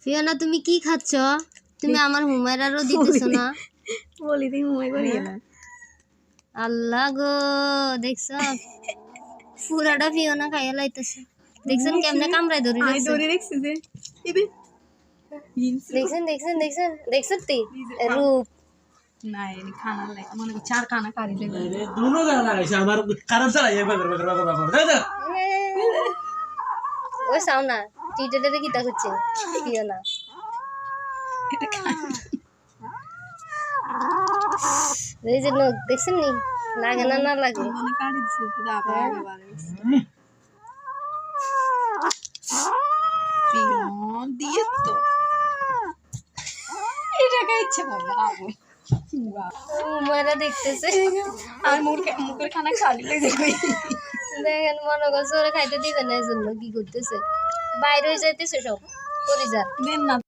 Fiona তুমি কি খাচ্ছ? তুমি আমার হুমায়রারও দিতেছো না। বলি তুমি হুমাই করি না। আল্লাহ গো, দেখছো পুরাটা ফিওনা খাইয়া লাইতেছে। দেখছেন কেমনে কামড়াই ধরি আই ধরে দেখছি যে ইবে দেখছেন দেখছেন দেখছেন দেখছেন তি রূপ না এনে খানা লাগে মনে কর চার খানা কারি দেবে दोनों गाना लगाइছে আমার কারণ চালাই একবার দাই দাও ওই সাও না টিটেতে কিতা করছে ফিওনা। এই যে লোক দেখছেন নি লাগে না না লাগে মনে কারি দিছে পুরো আবার বারে পিয়ন দিয়ে তো এটা খাইছে বাবা আবু হুমায়রা দেখতেছে আর মুখের খানা খালি লেগে দেখেন মনে করছে ওরা খাইতে দিবে না এই জন্য কি করতেছে বাইরে হয়ে যাইতেছে সব পরিজাত দেন না